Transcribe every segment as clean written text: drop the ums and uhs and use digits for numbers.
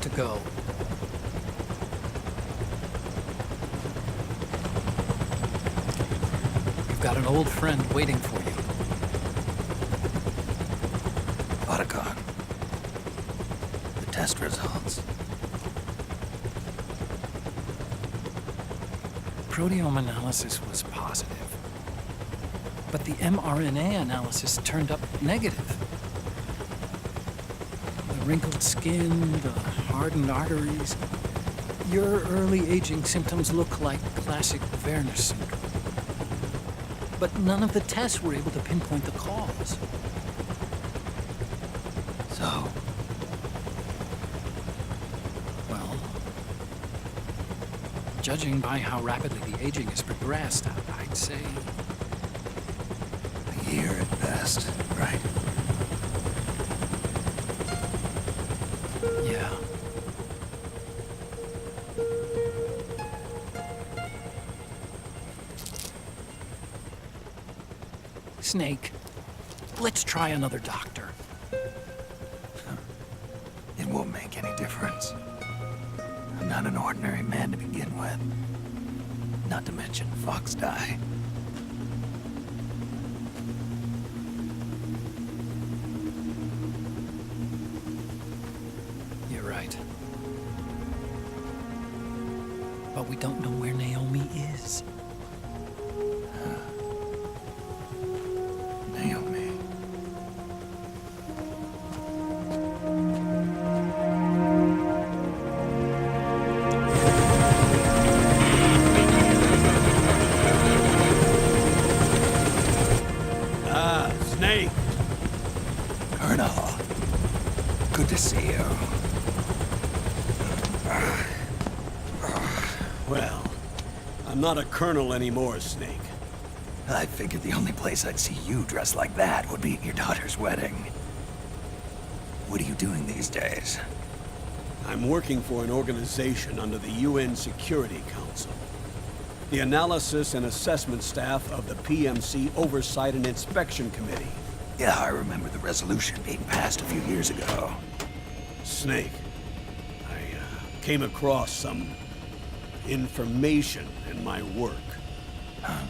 to go. You've got an old friend waiting for you. Otacon. The test results. Proteome analysis was positive, but the mRNA analysis turned up negative. The wrinkled skin, the hardened arteries. Your early aging symptoms look like classic Werner syndrome. But none of the tests were able to pinpoint the cause. So, Well, judging by how rapidly the aging has progressed, I'd say a year at best, right? yeah. Snake, let's try another doctor. It won't make any difference. I'm not an ordinary man to begin with. Not to mention Fox die. You're right. But we don't know where Naomi is. Naomi. Snake! Colonel. Good to see you. Well, I'm not a colonel anymore, Snake. I figured the only place I'd see you dressed like that would be at your daughter's wedding. What are you doing these days? I'm working for an organization under the UN Security Council. The Analysis and Assessment Staff of the PMC Oversight and Inspection Committee. Yeah, I remember the resolution being passed a few years ago. Snake, I came across some information in my work. Huh?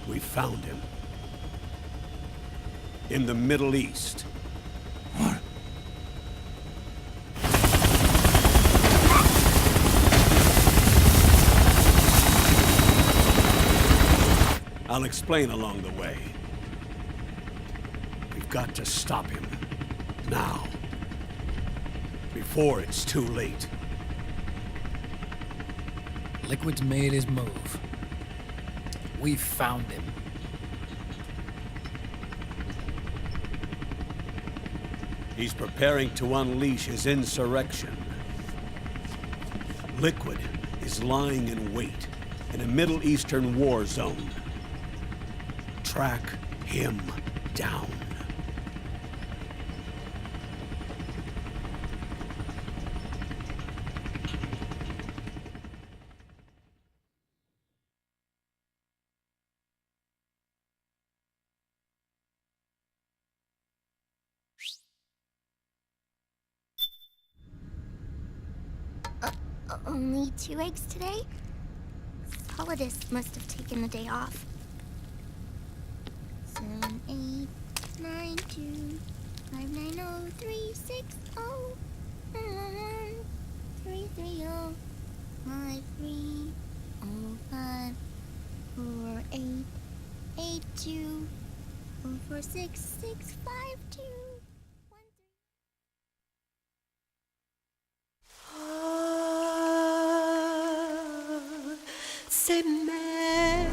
We found him. In the Middle East. What? I'll explain along the way. We've got to stop him. Now. Before it's too late. Liquid's made his move. We've found him. He's preparing to unleash his insurrection. Liquid is lying in wait in a Middle Eastern war zone. Track him down. Only 2 eggs today? Solidus must have taken the day off. 7, 8, 9, 2, 5, 9, 0, 3, 6, 0, 3, 3, 0, 5, 3, 0, 5, 4, 8, 8, 2, 4, 4, 6, 6, 5, 2. C'est mère.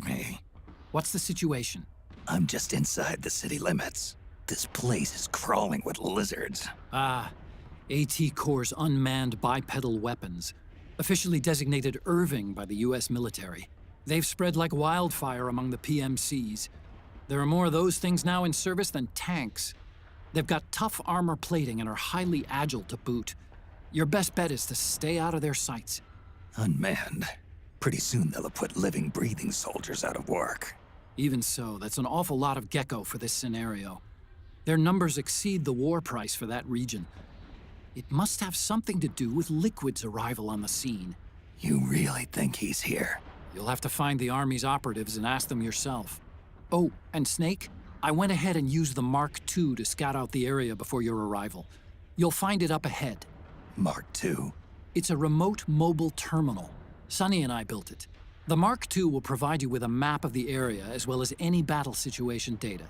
me. What's the situation? I'm just inside the city limits. This place is crawling with lizards. Ah, AT Corps' unmanned bipedal weapons, officially designated Irving by the US military. They've spread like wildfire among the PMCs. There are more of those things now in service than tanks. They've got tough armor plating and are highly agile to boot. Your best bet is to stay out of their sights. Unmanned. Pretty soon they'll have put living, breathing soldiers out of work. Even so, that's an awful lot of gecko for this scenario. Their numbers exceed the war price for that region. It must have something to do with Liquid's arrival on the scene. You really think he's here? You'll have to find the Army's operatives and ask them yourself. Oh, and Snake, I went ahead and used the Mark II to scout out the area before your arrival. You'll find it up ahead. Mark II? It's a remote mobile terminal. Sonny and I built it. The Mark II will provide you with a map of the area as well as any battle situation data.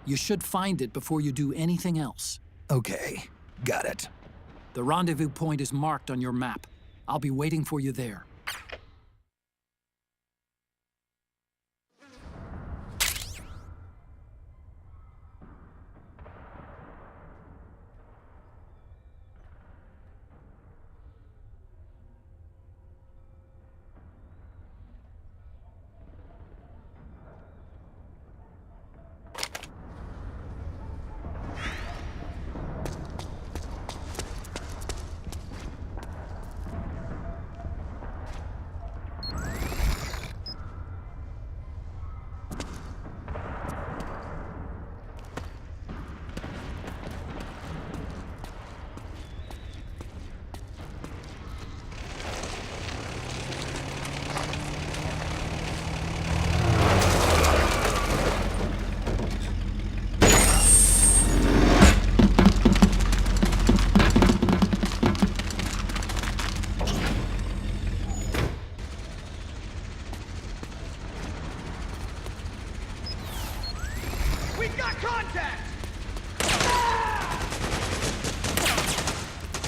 You should find it before you do anything else. Okay, got it. The rendezvous point is marked on your map. I'll be waiting for you there.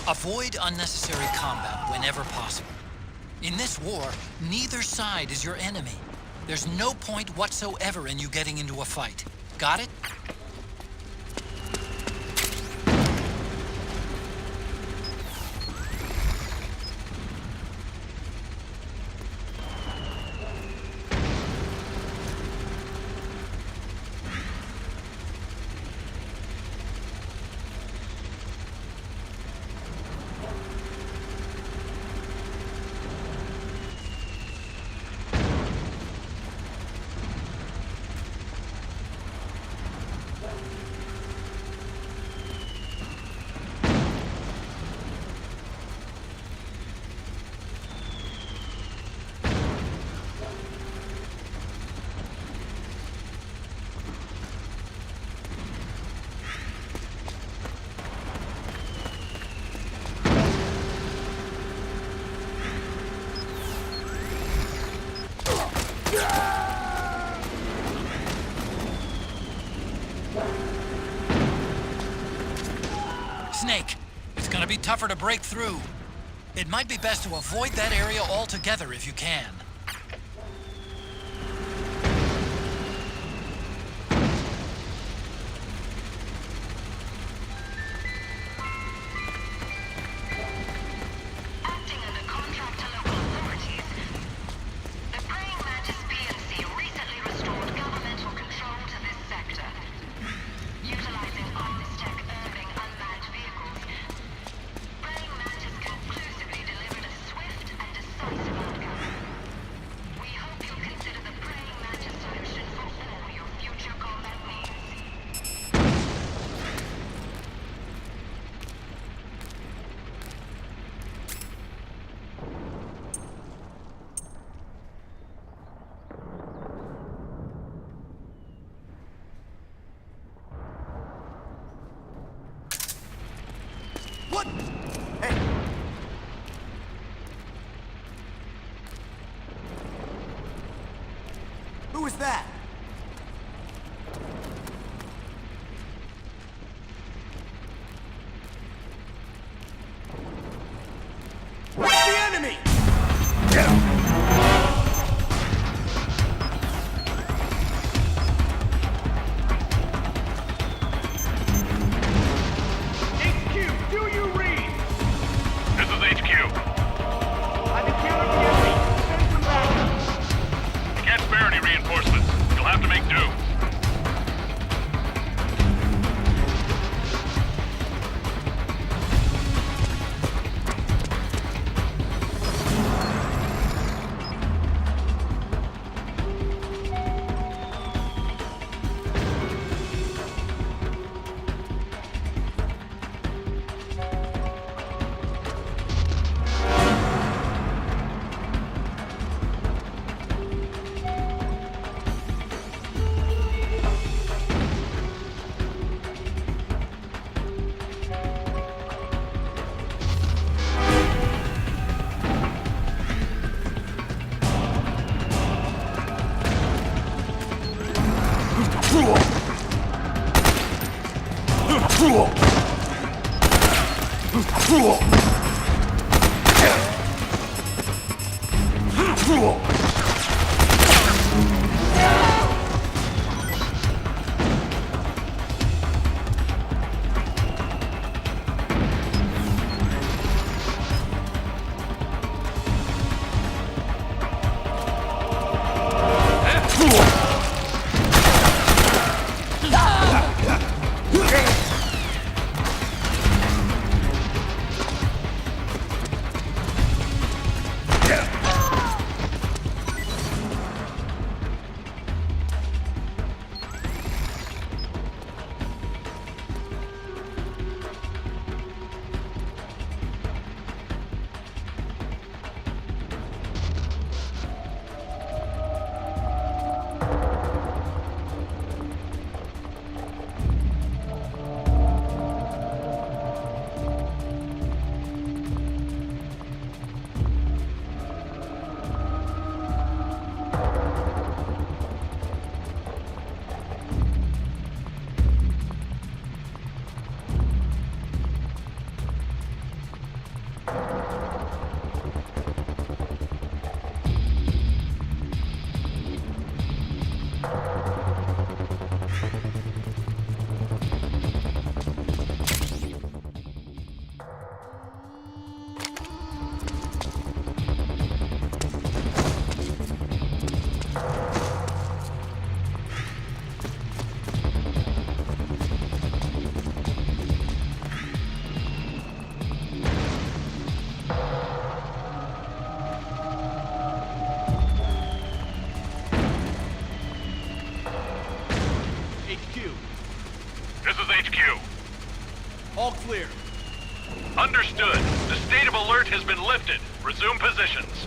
Avoid unnecessary combat whenever possible. In this war, neither side is your enemy. There's no point whatsoever in you getting into a fight. Got it? Snake, it's gonna be tougher to break through. It might be best to avoid that area altogether if you can. Acting under contract to local authorities, the Praying Mantis PMC recently restored governmental control to this sector. Utilizing Omnistech Irving unmanned vehicles, Praying Mantis conclusively delivered a swift and decisive outcome. We hope you'll consider the Praying Mantis solution for all your future combat needs. What? Hey! Who is that? Where's the enemy? security reinforcements. You'll have to make do. This is HQ. All clear. Understood. The state of alert has been lifted. Resume positions.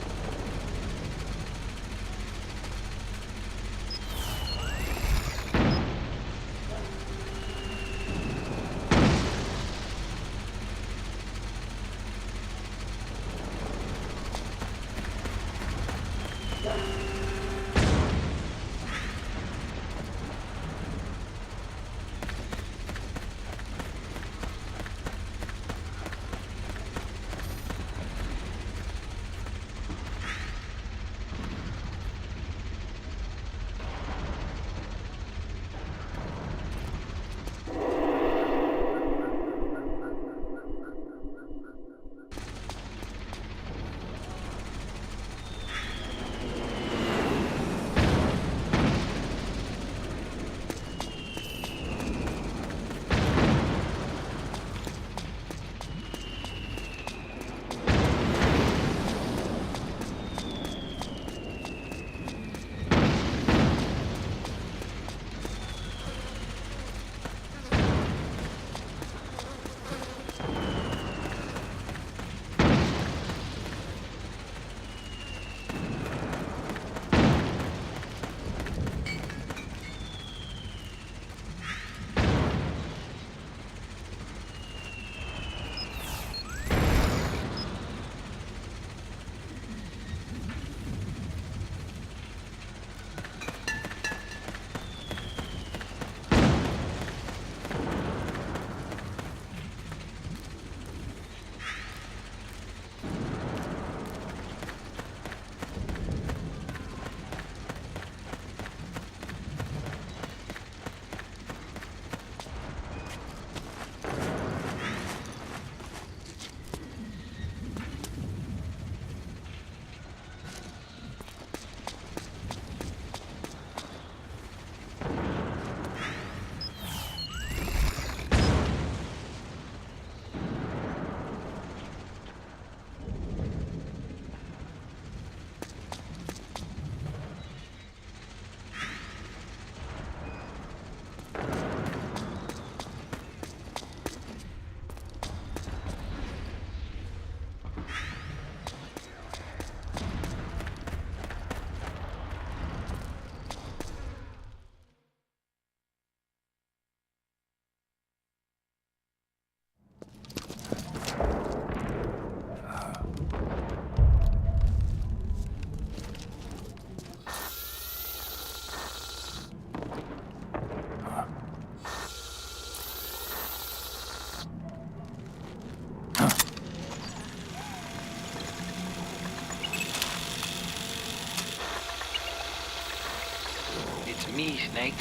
me, Snake.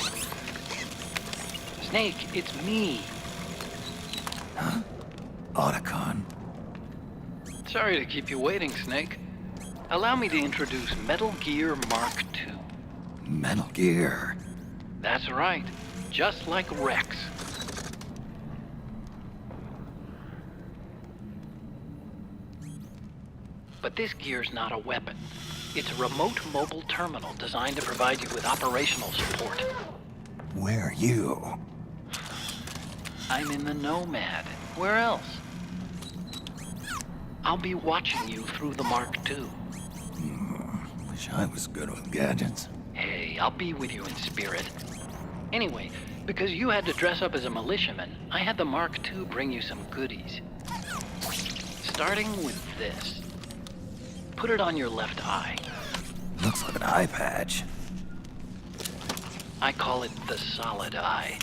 Snake, it's me. Otacon. Sorry to keep you waiting, Snake. Allow me to introduce Metal Gear Mark II. Metal Gear. That's right. Just like Rex. But this gear's not a weapon. It's a remote mobile terminal designed to provide you with operational support. Where are you? I'm in the Nomad. Where else? I'll be watching you through the Mark II. Wish I was good with gadgets. Hey, I'll be with you in spirit. Anyway, because you had to dress up as a militiaman, I had the Mark II bring you some goodies. Starting with this. Put it on your left eye. Looks like an eye patch. I call it the Solid Eye.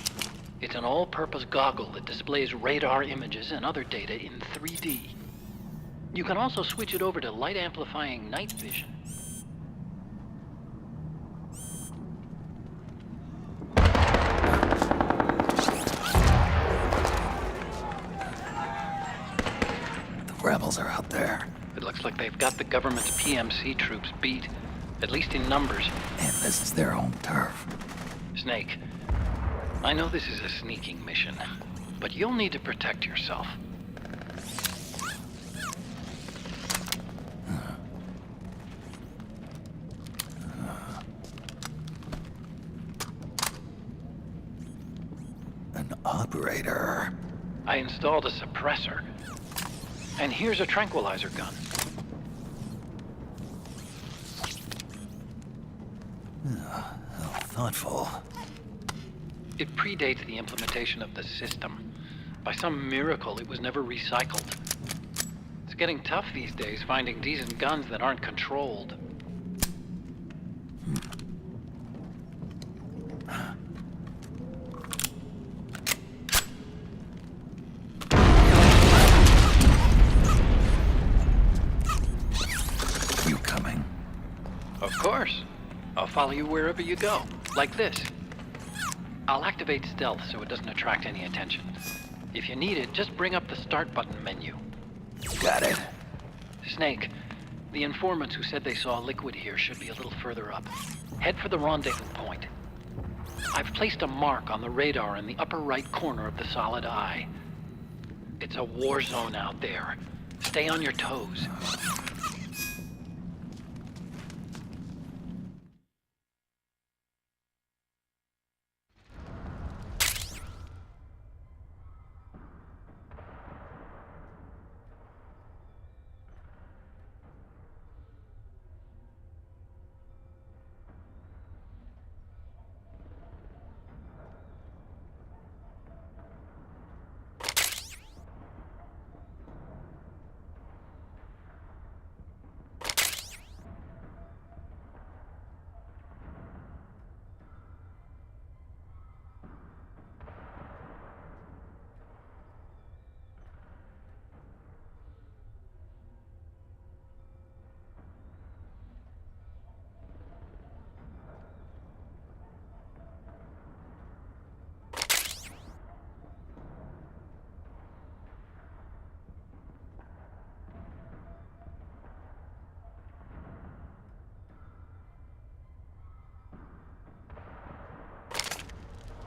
It's an all-purpose goggle that displays radar images and other data in 3D. You can also switch it over to light-amplifying night vision. The rebels are out there. It looks like they've got the government's PMC troops beat, at least in numbers. And this is their home turf. Snake, I know this is a sneaking mission, but you'll need to protect yourself. An operator. I installed a suppressor. And here's a tranquilizer gun. How thoughtful. It predates the implementation of the system. By some miracle, it was never recycled. It's getting tough these days finding decent guns that aren't controlled. You coming? Of course. I'll follow you wherever you go, like this. I'll activate stealth so it doesn't attract any attention. If you need it, just bring up the start button menu. Got it. Snake, the informants who said they saw liquid here should be a little further up. Head for the rendezvous point. I've placed a mark on the radar in the upper right corner of the Solid Eye. It's a war zone out there. Stay on your toes.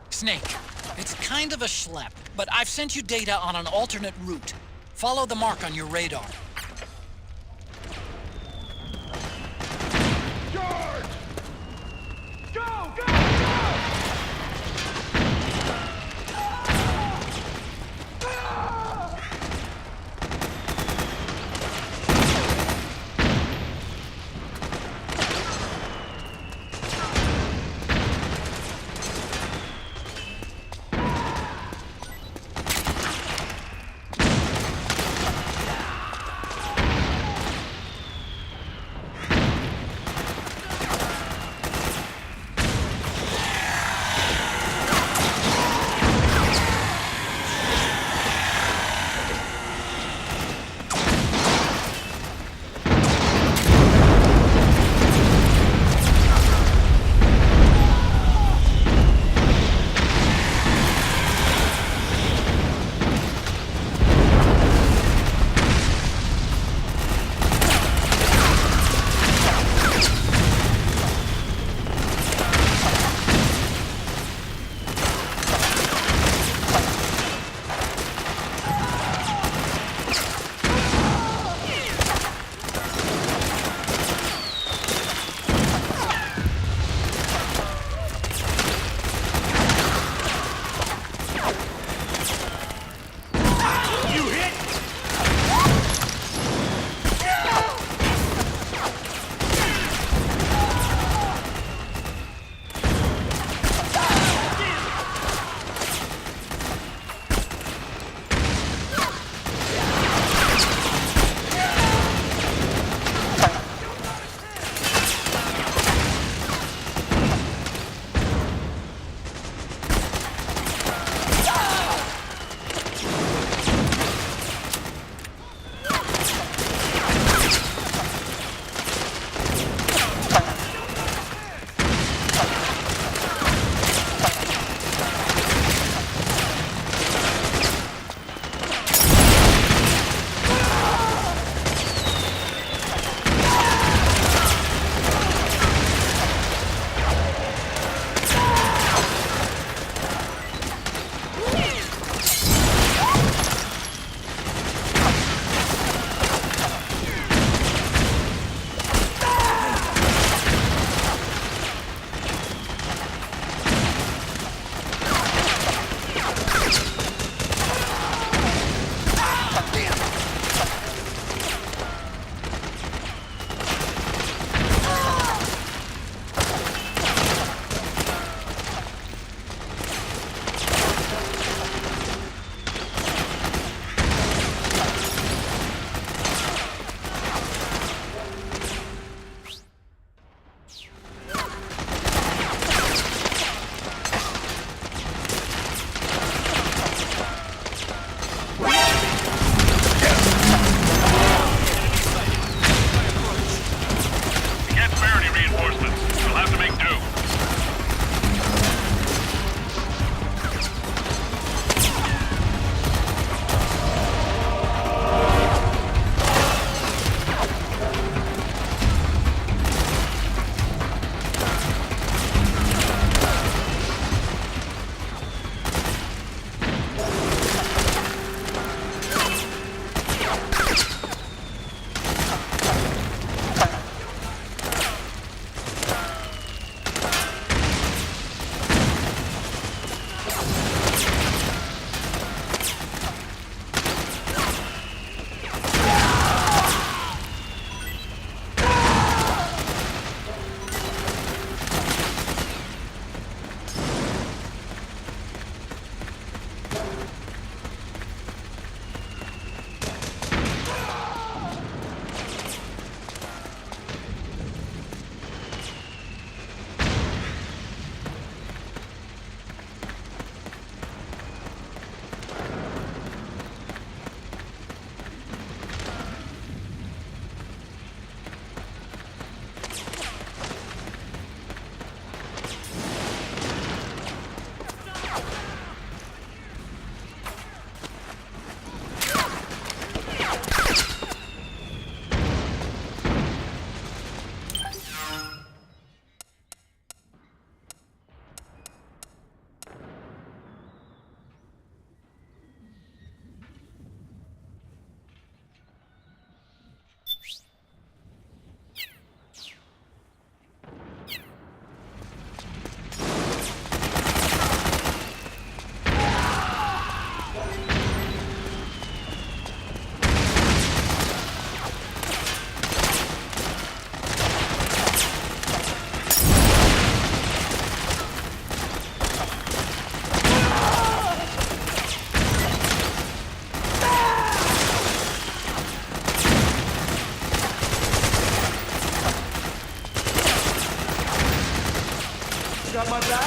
Snake, it's kind of a schlep, but I've sent you data on an alternate route. Follow the mark on your radar. Charge! Go, go, go!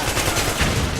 Ah!